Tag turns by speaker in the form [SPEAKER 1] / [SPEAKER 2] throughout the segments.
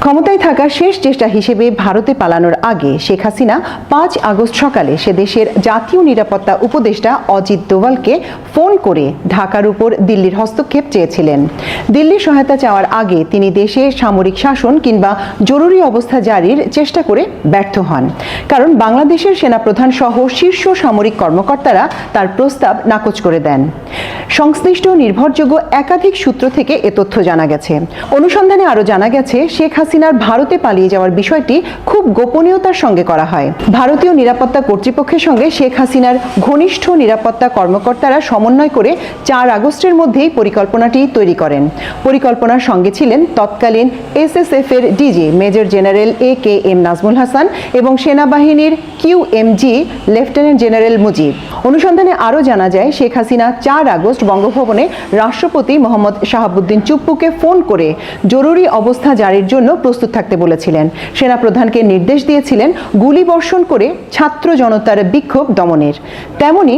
[SPEAKER 1] ক্ষমতায় থাকার শেষ চেষ্টা হিসেবে ভারতে পালানোর আগে শেখ হাসিনা ৫ আগস্ট সকালে সে দেশের জাতীয় নিরাপত্তা উপদেষ্টা অজিত দোভালকে ফোন করে ঢাকার উপর দিল্লির হস্তক্ষেপ চেয়েছিলেন। দিল্লির সহায়তা চাওয়ার আগে তিনি দেশে সামরিক শাসন কিংবা জরুরি অবস্থা জারির চেষ্টা করে ব্যর্থ হন, কারণ বাংলাদেশের সেনাপ্রধান সহ শীর্ষ সামরিক কর্মকর্তারা তার প্রস্তাব নাকচ করে দেন। সংশ্লিষ্ট নির্ভরযোগ্য একাধিক সূত্র থেকে এ তথ্য জানা গেছে। অনুসন্ধানে আরও জানা গেছে, শেখ হাসিনার ভারতে পালিয়ে যাওয়ার বিষয়টি খুব গোপনীয়তার সঙ্গে করা হয়। ভারতীয় নিরাপত্তা কর্তৃপক্ষের সঙ্গে শেখ হাসিনার ঘনিষ্ঠ নিরাপত্তা কর্মকর্তারা সমন্বয় করে ৪ আগস্টের মধ্যেই পরিকল্পনাটি তৈরি করেন। পরিকল্পনার সঙ্গে ছিলেন তৎকালীন SSF এর DG major general AKM Nazmul Hasan এবং সেনাবাহিনীর QMG লেফটেন্যান্ট জেনারেল মুজিব। অনুসন্ধানে আরও জানা যায়, শেখ হাসিনা ৪ আগস্ট বঙ্গভবনে রাষ্ট্রপতি মোহাম্মদ শাহাবুদ্দিন চুপ্পুকে ফোন করে জরুরি অবস্থা জারির জন্য প্রস্তুত থাকতে বলেছিলেন। সেনাপ্রধানকে নির্দেশ দিয়েছিলেন গুলিবর্ষণ করে ছাত্র জনতার বিক্ষোভ দমনের। তেমনি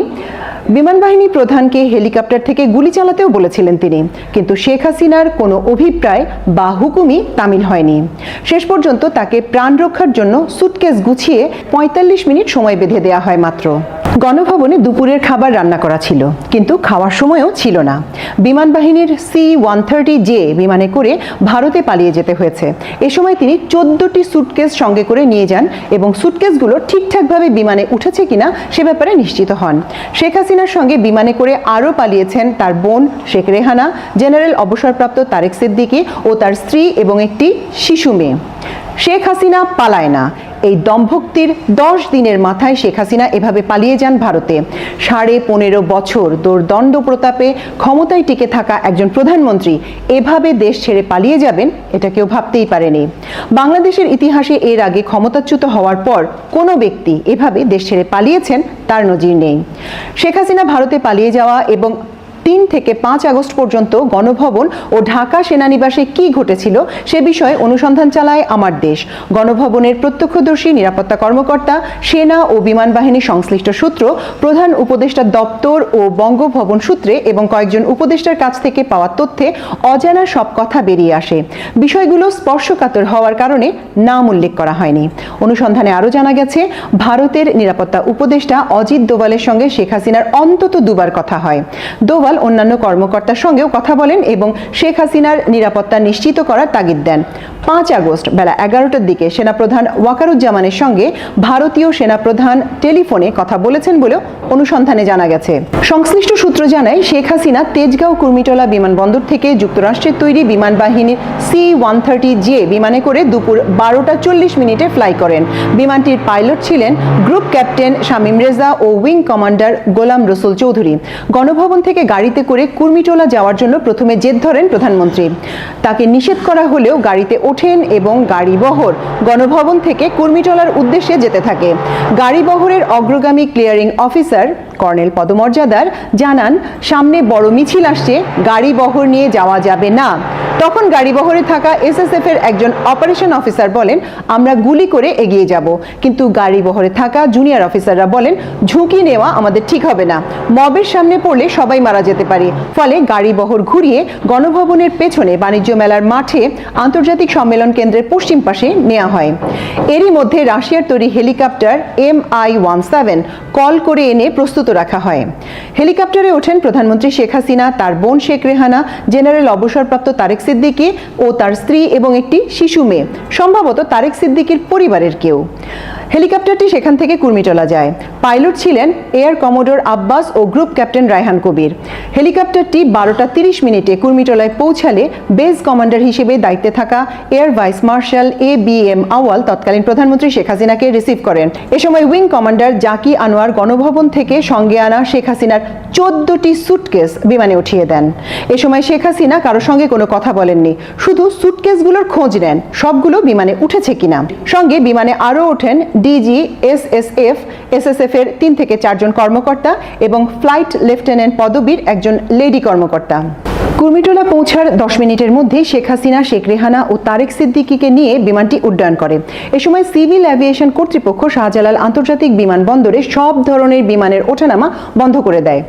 [SPEAKER 1] বিমানবাহিনী প্রধানকে হেলিকপ্টার থেকে গুলি চালাতেও বলেছিলেন তিনি, কিন্তু শেখ হাসিনার কোনো অভিপ্রায় বা হুকুমই তামিল হয়নি। শেষ পর্যন্ত তাকে প্রাণ রক্ষার জন্য সুটকেস গুছিয়ে ৪৫ মিনিট সময় বেঁধে দেওয়া হয় মাত্র। গণভবনে দুপুরের খাবার রান্না করা ছিল, কিন্তু খাওয়ার সময়ও ছিল না। বিমানবাহিনীর C-130J বিমানে করে ভারতে পালিয়ে যেতে হয়েছে। এ সময় তিনি 14টি সুটকেস সঙ্গে করে নিয়ে যান এবং সুটকেসগুলো ঠিকঠাকভাবে বিমানে উঠেছে কিনা সে ব্যাপারে নিশ্চিত হন। শেখ হাসিনার সঙ্গে বিমানে করে আরও পালিয়েছেন তার বোন শেখ রেহানা, জেনারেল অবসরপ্রাপ্ত তারেক সিদ্দিকী ও তার স্ত্রী এবং একটি শিশু মেয়ে। শেখ হাসিনা পালায় না, এই দম্ভক্তির 10 দিনের মাথায় শেখ হাসিনা এভাবে পালিয়ে যান ভারতে। 15.5 বছর দোর্দণ্ড প্রতাপে ক্ষমতায় টিকে থাকা একজন প্রধানমন্ত্রী এভাবে দেশ ছেড়ে পালিয়ে যাবেন, এটা কেউ ভাবতেই পারেনি। বাংলাদেশের ইতিহাসে এর আগে ক্ষমতাচ্যুত হওয়ার পর কোনো ব্যক্তি এভাবে দেশ ছেড়ে পালিয়েছেন তার নজির নেই। শেখ হাসিনা ভারতে পালিয়ে যাওয়া এবং 3 থেকে 5 আগস্ট পর্যন্ত গণভবন ও ঢাকা সেনানিবাসে কি ঘটেছিল সে বিষয়ে অনুসন্ধান চালায় আমার দেশ। গণভবনের প্রত্যক্ষদর্শী নিরাপত্তা কর্মকর্তা, সেনা ও বিমান বাহিনী সংশ্লিষ্ট সূত্র, প্রধান উপদেষ্টার দপ্তর ও বঙ্গভবন সূত্রে এবং কয়েকজন উপদেষ্টার কাছ থেকে পাওয়া তথ্যে অজানা সব কথা বেরিয়ে আসে। বিষয়গুলো স্পর্শকাতর হওয়ার কারণে নাম উল্লেখ করা হয়নি। অনুসন্ধানে আরও জানা গেছে, ভারতের নিরাপত্তা উপদেষ্টা অজিত দোভালের সঙ্গে শেখ হাসিনার অন্তত 2 বার কথা হয়। দোভাল অন্যান্য কর্মকর্তার সঙ্গেও কথা বলেন এবং শেখ হাসিনার নিরাপত্তা নিশ্চিত করার তাগিদ দেন। 5 আগস্ট বেলা 11টার দিকে সেনাপ্রধান ওয়াকারুজ্জামানের সঙ্গে ভারতীয় সেনাপ্রধান টেলিফোনে কথা বলেছেন বলেও অনুসন্ধানে জানা গেছে। সংশ্লিষ্ট সূত্র জানায়, শেখ হাসিনা তেজগাঁও কুর্মিটোলা বিমানবন্দর থেকে যুক্তরাষ্ট্রের তৈরি বিমান বাহিনীর C-130J বিমানে করে দুপুর 12টা 40 মিনিটে ফ্লাই করেন। বিমানটির পাইলট ছিলেন গ্রুপ ক্যাপ্টেন শামীম রেজা ও উইং কমান্ডার গোলাম রসুল চৌধুরী। গণভবন থেকে গাড়িতে করে কুর্মিটোলা যাওয়ার জন্য প্রথমে জেদ ধরেন প্রধানমন্ত্রী। তাকে নিষেধ করা হলেও গাড়িতে ওঠেন এবং গাড়িবহর গণভবন থেকে কুর্মিটোলার উদ্দেশ্যে যেতে থাকে। গাড়িবহরের অগ্রগামী ক্লিয়ারিং অফিসার কর্নেল পদমর্যাদার জানান, সামনে বড় মিছিল আসছে, গাড়িবহর নিয়ে যাওয়া যাবে না। তখন গাড়িবহরে থাকা SSF এর একজন অপারেশন অফিসার বলেন, আমরা গুলি করে এগিয়ে যাব। কিন্তু গাড়িবহরে থাকা জুনিয়র অফিসাররা বলেন, ঝুঁকি নেওয়া আমাদের ঠিক হবে না, মবের সামনে পড়লে সবাই মারা যেতে পারে। ফলে গাড়িবহর ঘুরিয়ে গণভবনের পেছনে বাণিজ্য মেলার মাঠে আন্তর্জাতিক সম্মেলন কেন্দ্রের পশ্চিম পাশে নেওয়া হয়। এরই মধ্যে রাশিয়ার তৈরি হেলিকপ্টার Mi-17 কল করে এনে প্রস্তুত রাখা হয়। হেলিকপ্টারে ওঠেন প্রধানমন্ত্রী শেখ হাসিনা, তার বোন শেখ রেহানা, জেনারেল অবসরপ্রাপ্ত তারেক সিদ্দিকী ও তার স্ত্রী এবং একটি শিশু মেয়ে, সম্ভবত তারেক সিদ্দিকীর পরিবারের কেউ। হেলিকপ্টারটি সেখান থেকে কুর্মিটোলা যায়। পাইলট ছিলেন এয়ার কমোডোর আব্বাস ও গ্রুপ ক্যাপ্টেন রায়হান কবির। হেলিকপ্টারটি 12টা 30 মিনিটে কুর্মিটোলায় পৌঁছালে বেস কমান্ডার হিসেবে দায়িত্বে থাকা এয়ার ভাইস মার্শাল ABM আওয়াল তৎকালীন প্রধানমন্ত্রী শেখ হাসিনাকে রিসিভ করেন। এ সময় উইং কমান্ডার জাকি আনোয়ার গণভবন থেকে সঙ্গে আনা শেখ হাসিনার 14টি সুটকেস বিমানে উঠিয়ে দেন। এ সময় শেখ হাসিনা কারোর সঙ্গে কোনো কথা বলেননি, শুধু সুটকেসগুলোর খোঁজ নেন সবগুলো বিমানে উঠেছে কিনা। সঙ্গে বিমানে আরও ওঠেন DG SSF এর 3 থেকে 4 জন কর্মকর্তা এবং ফ্লাইট লেফটেন্যান্ট পদবীর একজন লেডি কর্মকর্তা। কুর্মিটোলা পৌঁছার 10 মিনিটের মধ্যে শেখ হাসিনা, শেখ রেহানা ও তারেক সিদ্দিকীকে নিয়ে বিমানটি উড্ডয়ন করে। এ সময় সিভিল অ্যাভিয়েশন কর্তৃপক্ষ শাহজালাল আন্তর্জাতিক বিমানবন্দরে সব ধরনের বিমানের ওঠানামা বন্ধ করে দেয়।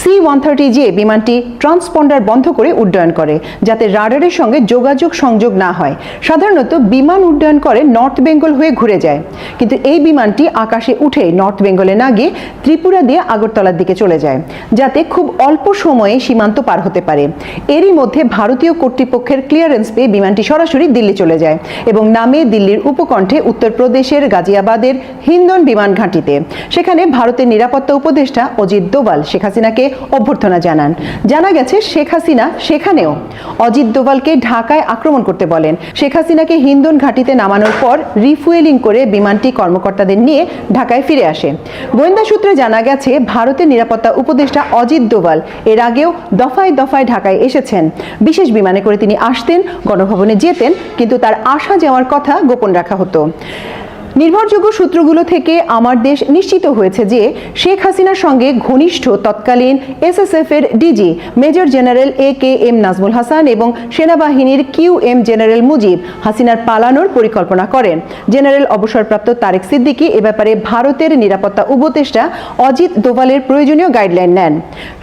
[SPEAKER 1] C-130J বিমানটি ট্রান্সপন্ডার বন্ধ করে উড্ডয়ন করে, যাতে রাডারের সঙ্গে যোগাযোগ সংযোগ না হয়। সাধারণত বিমান উড্ডয়ন করে নর্থ বেঙ্গল হয়ে ঘুরে যায়, কিন্তু এই বিমানটি আকাশে উঠে নর্থ বেঙ্গলে না গিয়ে ত্রিপুরা দিয়ে আগরতলার দিকে চলে যায়, যাতে খুব অল্প সময়ে সীমান্ত পার হতে পারে। এরই মধ্যে ভারতীয় কর্তৃপক্ষের ক্লিয়ারেন্স পেয়ে বিমানটি সরাসরি দিল্লি চলে যায় এবং নামে দিল্লির উপকণ্ঠে উত্তরপ্রদেশের গাজিয়াবাদের হিন্দন বিমান ঘাঁটিতে। সেখানে ভারতের নিরাপত্তা উপদেষ্টা অজিত দোভাল শেখ হাসিনাকে অভ্যর্থনা জানান। জানা গেছে শেখ হাসিনা সেখানেও অজিত দোভালকে ঢাকায় আক্রমণ করতে বলেন। শেখ হাসিনাকে হিন্দন ঘাঁটিতে নামানোর পর রিফুয়েলিং করে বিমানটি কর্মকর্তাদের নিয়ে ঢাকায় ফিরে আসে। গোয়েন্দা সূত্রে জানা গেছে ভারতের নিরাপত্তা উপদেষ্টা অজিত দোভাল এর আগেও দফায় দফায় ঢাকায় এসেছেন। বিশেষ বিমানে করে তিনি আসতেন, গণভবনে যেতেন, কিন্তু তার আসা যাওয়ার কথা গোপন রাখা হতো। নির্ভরযোগ্য সূত্রগুলো থেকে আমার দেশ নিশ্চিত হয়েছে যে শেখ হাসিনার সঙ্গে ঘনিষ্ঠ তৎকালীন SSF এর DG major general AKM Nazmul Hasan এবং সেনাবাহিনীর QM জেনারেল মুজিব হাসিনার পালানোর পরিকল্পনা করেন। জেনারেল অবসরপ্রাপ্ত তারেক সিদ্দিকী এ ব্যাপারে ভারতের নিরাপত্তা উপদেষ্টা অজিত দোভালের প্রয়োজনীয় গাইডলাইন নেন।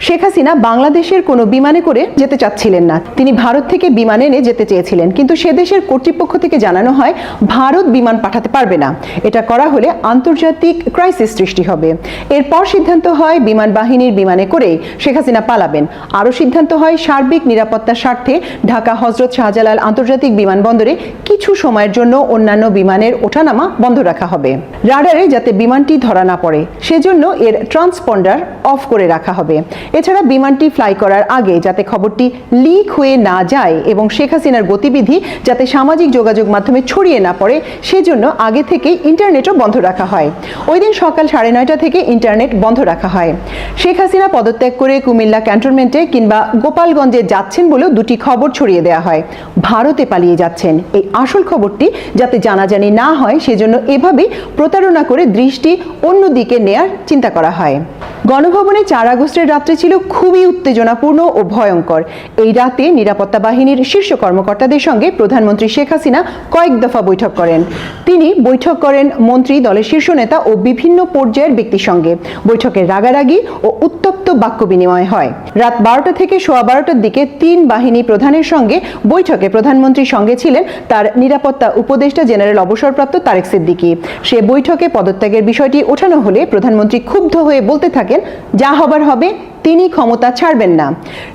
[SPEAKER 1] শেখ হাসিনা বাংলাদেশের কোনো বিমানে করে যেতে চাচ্ছিলেন না, তিনি ভারত থেকে বিমান এনে যেতে চেয়েছিলেন, কিন্তু সে দেশের কর্তৃপক্ষ থেকে জানানো হয় ভারত বিমান পাঠাতে পারবে না। এটা করা হলে আন্তর্জাতিক ক্রাইসিস সৃষ্টি হবে। এরপর সিদ্ধান্ত হয় বিমান বাহিনীর বিমানে করেই শেখ হাসিনা পালাবেন। আরও সিদ্ধান্ত হয় সার্বিক নিরাপত্তার স্বার্থে ঢাকা হজরত শাহজালাল আন্তর্জাতিক বিমানবন্দরে কিছু সময়ের জন্য অন্যান্য বিমানের ওঠানামা বন্ধ রাখা হবে। রাডারে যাতে বিমানটি ধরা না পড়ে সেজন্য এর ট্রান্সপন্ডার অফ করে রাখা হবে। এছাড়া বিমানটি ফ্লাই করার আগে যাতে খবরটি লিক হয়ে না যায় এবং শেখ হাসিনার গতিবিধি যাতে সামাজিক যোগাযোগ মাধ্যমে ছড়িয়ে না পড়ে সেজন্য আগে থেকেই ইন্টারনেটও বন্ধ রাখা হয়। ওই দিন সকাল 9:30 থেকে ইন্টারনেট বন্ধ রাখা হয়। শেখ হাসিনা পদত্যাগ করে কুমিল্লা ক্যান্টনমেন্টে কিংবা গোপালগঞ্জে যাচ্ছেন বলেও দুটি খবর ছড়িয়ে দেওয়া হয়। ভারতে পালিয়ে যাচ্ছেন এই আসল খবরটি যাতে জানাজানি না হয় সেজন্য এভাবেই প্রতারণা করে দৃষ্টি অন্যদিকে নেয়ার চিন্তা করা হয়। গণভবনে 4 আগস্টের রাত্রে ছিল খুবই উত্তেজনাপূর্ণ ও ভয়ঙ্কর। এই রাতে নিরাপত্তা বাহিনীর শীর্ষ কর্মকর্তাদের সঙ্গে প্রধানমন্ত্রী শেখ হাসিনা কয়েক দফা বৈঠক করেন। তিনি বৈঠক করেন মন্ত্রী, দলের শীর্ষ নেতা ও বিভিন্ন পর্যায়ের ব্যক্তির সঙ্গে। বৈঠকের রাগারাগি ও উত্তপ্ত বাক্য বিনিময় হয়। রাত 12টা থেকে সোয়া 12টার দিকে 3 বাহিনী প্রধানের সঙ্গে বৈঠকে প্রধানমন্ত্রীর সঙ্গে ছিলেন তার নিরাপত্তা উপদেষ্টা জেনারেল অবসরপ্রাপ্ত তারেক সিদ্দিকী। সে বৈঠকে পদত্যাগের বিষয়টি ওঠানো হলে প্রধানমন্ত্রী ক্ষুব্ধ হয়ে বলতে থাকেন, যা হবার হবে, তিনি ক্ষমতা ছাড়বেন না।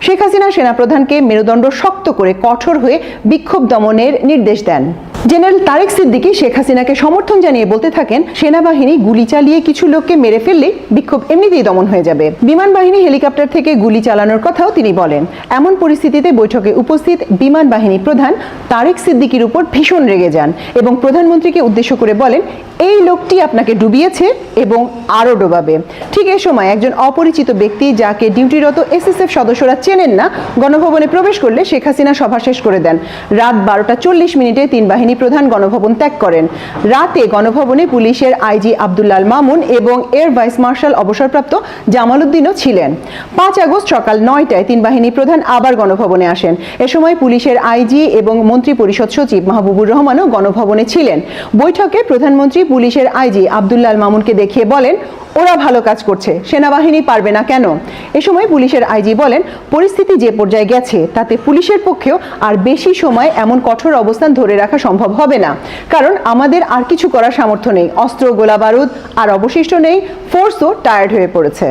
[SPEAKER 1] শেখ হাসিনা সেনাপ্রধানকে মেরুদণ্ড শক্ত করে কঠোর হয়ে বিক্ষোভ দমনের নির্দেশ দেন। জেনারেল তারেক সিদ্দিকী শেখ হাসিনাকে সমর্থন জানিয়ে বলতে থাকেন, সেনাবাহিনী গুলি চালিয়ে কিছু লোককে মেরে ফেললে বিক্ষোভ এমনিতেই দমন হয়ে যাবে। বিমান বাহিনী হেলিকপ্টার থেকে গুলি চালানোর কথাও তিনি বলেন। এমন পরিস্থিতিতে বৈঠকে উপস্থিত বিমান বাহিনী প্রধান তারেক সিদ্দিকীর উপর ভীষণ রেগে যান এবং প্রধানমন্ত্রীকে উদ্দেশ্য করে বলেন, এই লোকটি আপনাকে ডুবিয়েছে এবং আরও ডোবাবে। ঠিক এ সময় একজন অপরিচিত ব্যক্তি, যাকে ডিউটিরত SSF সদস্যরা চেনেন না, গণভবনে প্রবেশ করলে শেখ হাসিনা সভা শেষ করে দেন। রাত 12:40 3 বাহিনী প্রধান গণভবন ত্যাগ করেন। রাতে গণভবনে পুলিশের IG আব্দুল্লাল মামুন এবং এয়ার ভাইস মার্শাল অবসরপ্রাপ্ত জামাল উদ্দিনও ছিলেন। 5 আগস্ট সকাল 9টায় 3 বাহিনী প্রধান আবার গণভবনে আসেন। এ সময় পুলিশের IG এবং মন্ত্রী পরিষদ সচিব মাহবুবুর রহমানও গণভবনে ছিলেন। বৈঠকে প্রধানমন্ত্রী পুলিশের IG আব্দুল্লাল মামুনকে দেখিয়ে বলেন, ওরা ভালো কাজ করছে, সেনাবাহিনী পারবে না কেন? এ সময় পুলিশের IG বলেন, পরিস্থিতি যে পর্যায়ে গেছে তাতে পুলিশের পক্ষেও আর বেশি সময় এমন কঠোর অবস্থান ধরে রাখা সম্ভব হবে না, কারণ আমাদের আর কিছু করার সামর্থ্য নেই, অস্ত্র গোলা বারুদ আর অবশিষ্ট নেই, ফোর্সও টায়ার্ড হয়ে পড়েছে।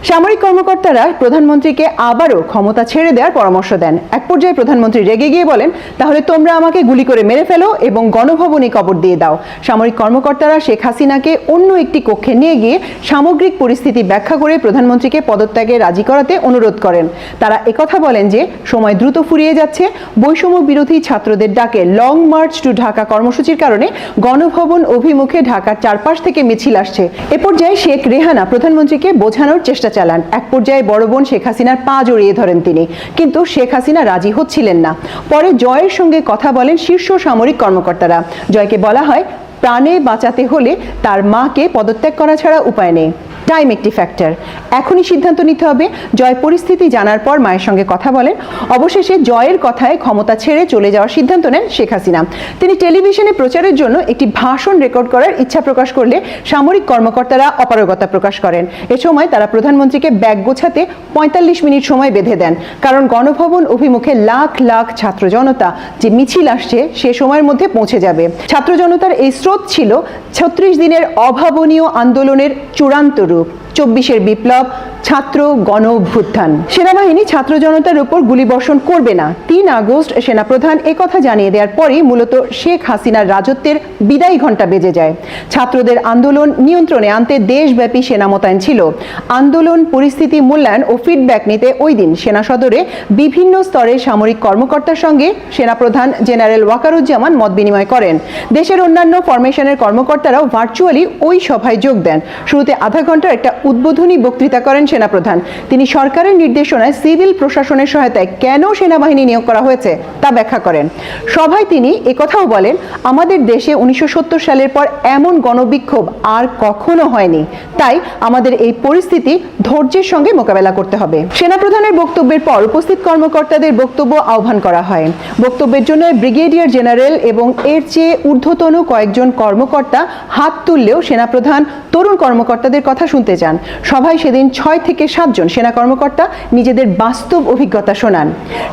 [SPEAKER 1] সামরিক কর্মকর্তারা প্রধানমন্ত্রীকে আবারও ক্ষমতা ছেড়ে দেওয়ার পরামর্শ দেন। এক পর্যায়ে প্রধানমন্ত্রী রেগে গিয়ে বলেন, তাহলে তোমরা আমাকে গুলি করে মেরে ফেলো এবং গণভবনে কবর দিয়ে দাও। সামরিক কর্মকর্তারা শেখ হাসিনাকে অন্য একটি কক্ষে নিয়ে গিয়ে সামগ্রিক পরিস্থিতি ব্যাখ্যা করে প্রধানমন্ত্রীকে পদত্যাগে রাজি করাতে অনুরোধ করেন। তারা একথা বলেন যে সময় দ্রুত ফুরিয়ে যাচ্ছে, বৈষম্য বিরোধী ছাত্রদের ডাকে লং মার্চ টু ঢাকা কর্মসূচির কারণে গণভবন অভিমুখে ঢাকার চারপাশ থেকে মিছিল আসছে। এ পর্যায়ে শেখ রেহানা প্রধানমন্ত্রীকে বোঝানোর চেষ্টা চালান। এক পর্যায়ে বড় বোন শেখ হাসিনার পা জড়িয়ে ধরেন তিনি, কিন্তু শেখ হাসিনা রাজি হচ্ছিলেন না। পরে জয়ের সঙ্গে কথা বলেন শীর্ষ সামরিক কর্মকর্তারা। জয়কে বলা হয়, প্রাণে বাঁচাতে হলে তার মাকে পদত্যাগ করা ছাড়া উপায় নেই। টাইম একটি ফ্যাক্টর। এখনই সিদ্ধান্ত নিতে হবে। জয় পরিস্থিতি জানার পর মায়ের সঙ্গে কথা বলেন। অবশেষে জয়ের কথায় ক্ষমতা ছেড়ে চলে যাওয়ার সিদ্ধান্ত নেন শেখ হাসিনা। তিনি টেলিভিশনে প্রচারের জন্য একটি ভাষণ রেকর্ড করার ইচ্ছা প্রকাশ করলে সামরিক কর্মকর্তারা অপারগতা প্রকাশ করেন। এ সময় তারা প্রধানমন্ত্রীকে ব্যাগ গোছাতে ৪৫ মিনিট সময় বেঁধে দেন, কারণ গণভবন অভিমুখে লাখ লাখ ছাত্র জনতা যে মিছিল আসছে সে সময়ের মধ্যে পৌঁছে যাবে। ছাত্র জনতার এই স্রোত ছিল ৩৬ দিনের অভাবনীয় আন্দোলনের চূড়ান্ত রূপ। ২৪-এর বিপ্লব, ছাত্র গণ অভ্যুত্থান। সেনাবাহিনী ছাত্র জনতার উপর গুলিবর্ষণ করবে না। ৩ আগস্ট সেনাপ্রধান একথা জানিয়ে দেওয়ার পরই মূলত শেখ হাসিনার রাজত্বের বিদায়ী ঘণ্টা বেজে যায়। ছাত্রদের আন্দোলন নিয়ন্ত্রণে আনতে দেশব্যাপী সেনা মোতায়েন ছিল। আন্দোলন পরিস্থিতি মূল্যায়ন ও ফিডব্যাক নিতে ওই দিন সেনা সদরে বিভিন্ন স্তরের সামরিক কর্মকর্তার সঙ্গে সেনাপ্রধান জেনারেল ওয়াকারুজ্জামান মত বিনিময় করেন। দেশের অন্যান্য ফরমেশনের কর্মকর্তারাও ভার্চুয়ালি ওই সভায় যোগ দেন। শুরুতে আধা ঘন্টার একটা উদ্বোধনী বক্তৃতা করেন সেনাপ্রধান। তিনি সরকারের নির্দেশনায় সিভিল প্রশাসনের সহায়তায় কেন সেনাবাহিনী নিয়োগ করা হয়েছে তা ব্যাখ্যা করেন। সভায় তিনি একথাও বলেন, আমাদের দেশে ১৯৭০ সালের পর এমন গণবিক্ষোভ আর কখনো হয়নি, তাই আমাদের এই পরিস্থিতি ধৈর্যের সঙ্গে মোকাবেলা করতে হবে। সেনাপ্রধানের বক্তব্যের পর উপস্থিত কর্মকর্তাদের বক্তব্য আহ্বান করা হয়। বক্তব্যের জন্য ব্রিগেডিয়ার জেনারেল এবং এর চেয়ে ঊর্ধ্বতন কয়েকজন কর্মকর্তা হাত তুললেও সেনাপ্রধান তরুণ কর্মকর্তাদের কথা শুনতে চান। সভায় সেদিন ৬ থেকে ৭ জন সেনা কর্মকর্তা নিজেদের বাস্তব অভিজ্ঞতা শোনান।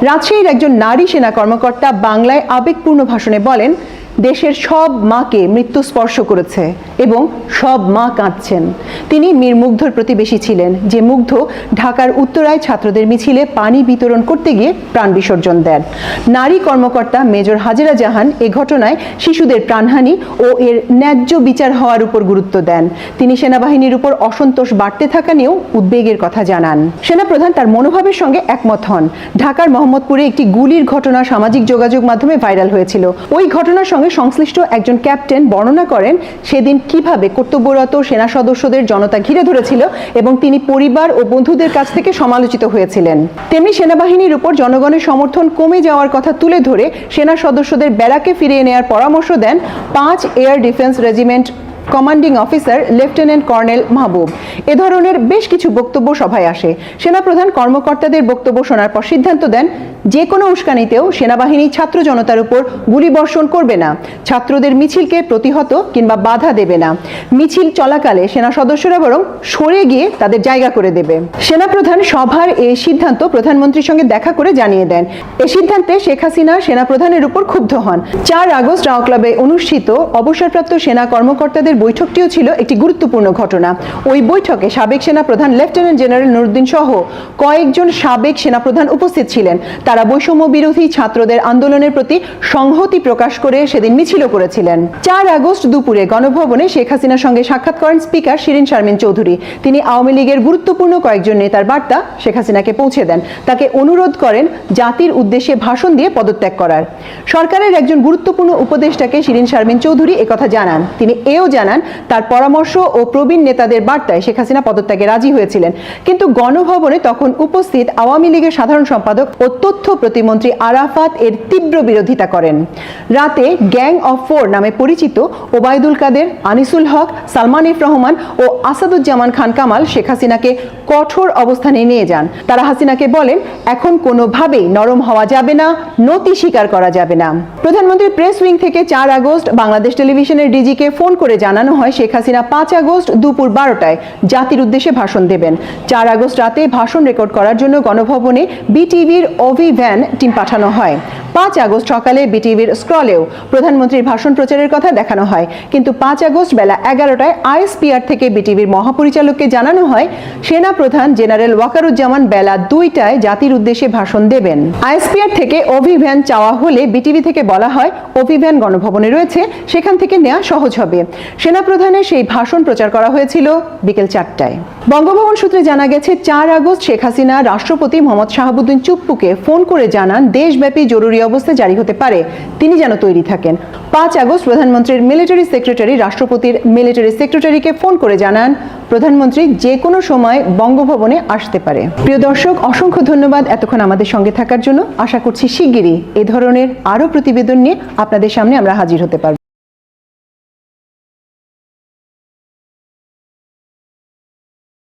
[SPEAKER 1] রাজশাহীর একজন নারী সেনা কর্মকর্তা বাংলায় আবেগপূর্ণ ভাষণে বলেন, দেশের সব মাকে মৃত্যু স্পর্শ করেছে এবং সব মা কাঁদছেন। তিনি মীর মুগ্ধর প্রতিবেশী ছিলেন, যে মুগ্ধ ঢাকার উত্তরায় ছাত্রদের মিছিলে পানি বিতরণ করতে গিয়ে প্রাণ বিসর্জন দেন। নারী কর্মকর্তা মেজর হাজেরা জাহান এ ঘটনায় শিশুদের প্রাণহানি ও এর ন্যায্য বিচার হওয়ার উপর গুরুত্ব দেন। তিনি সেনাবাহিনীর উপর অসন্তোষ বাড়তে থাকা নিয়েও উদ্বেগের কথা জানান। সেনাপ্রধান তার মনোভাবের সঙ্গে একমত হন। ঢাকার মোহাম্মদপুরে একটি গুলির ঘটনা সামাজিক যোগাযোগ মাধ্যমে ভাইরাল হয়েছিল। ওই ঘটনার সঙ্গে সংশ্লিষ্ট একজন ক্যাপ্টেন বর্ণনা করেন সেদিন কিভাবে কর্তব্যরত সেনা সদস্যদের জনতা ঘিরে ধরেছিল এবং তিনি পরিবার ও বন্ধুদের কাছ থেকে সমালোচিত হয়েছিলেন। তেমনি সেনাবাহিনীর উপর জনগণের সমর্থন কমে যাওয়ার কথা তুলে ধরে সেনা সদস্যদের ব্যারাকে ফিরিয়ে নেওয়ার পরামর্শ দেন ৫ air defence regiment commanding officer lieutenant colonel Mahbub. এ ধরনের বেশ কিছু বক্তব্য সভায় আসে। সেনাপ্রধান কর্মকর্তাদের বক্তব্য শোনার পর সিদ্ধান্ত দেন, যে কোনো উস্কানিতেও সেনাবাহিনী ছাত্র জনতার উপর গুলিবর্ষণ করবে না, ছাত্রদের মিছিলকে প্রতিহত কিংবা বাধা দেবে না। মিছিল চলাকালে সেনা সদস্যরা বরং সরে গিয়ে তাদের জায়গা করে দেবে। সেনাপ্রধান সভার এই সিদ্ধান্ত প্রধানমন্ত্রীর সঙ্গে দেখা করে জানিয়ে দেন। এ সিদ্ধান্তে শেখ হাসিনা সেনাপ্রধানের উপর ক্ষুব্ধ হন। ৪ আগস্ট রাও ক্লাবে অনুষ্ঠিত অবসরপ্রাপ্ত সেনা কর্মকর্তাদের বৈঠকটিও ছিল একটি গুরুত্বপূর্ণ ঘটনা। ওই বৈঠকে সাবেক সেনাপ্রধান লেফটেন্যান্ট জেনারেল নুরুদ্দিন সহ কয়েকজন সাবেক সেনাপ্রধান উপস্থিত ছিলেন। তারা বৈষম্য বিরোধী ছাত্রদের আন্দোলনের প্রতি সংহতি প্রকাশ করে সেদিন মিছিলও করেছিলেন। ৪ আগস্ট দুপুরে গণভবনে শেখ হাসিনার সঙ্গে সাক্ষাৎ করেন স্পিকার শিরীন শারমিন চৌধুরী। তিনি আওয়ামী লীগের গুরুত্বপূর্ণ কয়েকজন নেতার বার্তা শেখ হাসিনাকে পৌঁছে দেন। তাকে অনুরোধ করেন জাতির উদ্দেশ্যে ভাষণ দিয়ে পদত্যাগ করার। সরকারের একজন গুরুত্বপূর্ণ উপদেষ্টাকে শিরীন শারমিন চৌধুরী একথা জানান। তিনি এও জানান তার পরামর্শ ও প্রবীণ নেতাদের বার্তায় শেখ হাসিনা পদত্যাগে রাজি হয়েছিলেন। কিন্তু গণভবনে তখন উপস্থিত আওয়ামী লীগের সাধারণ সম্পাদক ও তথ্য প্রতিমন্ত্রী আরাফাত এর তীব্র বিরোধিতা করেন। রাতে গ্যাং অফ 4 নামে পরিচিত ওবায়দুল কাদের, আনিসুল হক, সালমান এফ রহমান ও আসাদুজ্জামান খান কামাল শেখ হাসিনাকে কঠোর অবস্থানে নিয়ে যান। তারা হাসিনাকে বলেন, এখন কোনোভাবেই নরম হওয়া যাবে না, নতি স্বীকার করা যাবে না। প্রধানমন্ত্রীর প্রেস উইং থেকে ৪ আগস্ট বাংলাদেশ টেলিভিশনের ডিজিকে ফোন করে জানানো হয় শেখ হাসিনা ৫ আগস্ট দুপুর ১২টায় জাতির উদ্দেশ্যে ভাষণ দেবেন। ৪ আগস্ট রাতে ভাষণ রেকর্ড করার জন্য গণভবনে বিটিভির ওভি ভ্যান টিম পাঠানো হয়। ৫ আগস্ট সকালে বিটিভির স্ক্রলেও প্রধানমন্ত্রীর ভাষণ প্রচারের কথা দেখানো হয়। কিন্তু ৫ আগস্ট বেলা ১১টায় আইএসপিআর থেকে বিটিভির মহাপরিচালককে জানানো হয় সেনাপ্রধান জেনারেল ওয়াকারুজ্জামান বেলা ২টায় জাতির উদ্দেশ্যে ভাষণ দেবেন। আইএসপিআর থেকে ওভি ভ্যান চাওয়া হলে বিটিভি থেকে বলা হয় ওভি ভ্যান গণভবনে রয়েছে, সেখান থেকে নেওয়া সহজ হবে। সেনাপ্রধানের সেই ভাষণ প্রচার করা হয়েছিল বিকেল ৪টায়। বঙ্গভবন সূত্রে জানা গেছে ৪ আগস্ট শেখ হাসিনা রাষ্ট্রপতি মোহাম্মদ শাহাবুদ্দিন চুপ্পুকে ফোন করে জানান দেশব্যাপী জরুরি অবস্থা জারি হতে পারে, তিনি যেন তৈরি থাকেন। ৫ আগস্ট প্রধানমন্ত্রীর মিলিটারি সেক্রেটারি রাষ্ট্রপতির মিলিটারি সেক্রেটারিকে ফোন করে জানান প্রধানমন্ত্রী যে কোনো সময় বঙ্গভবনে আসতে পারে। প্রিয় দর্শক, অসংখ্য ধন্যবাদ এতক্ষণ আমাদের সঙ্গে থাকার জন্য। আশা করছি শিগগিরই এ ধরনের আরও প্রতিবেদন নিয়ে আপনাদের সামনে আমরা হাজির হতে পারব।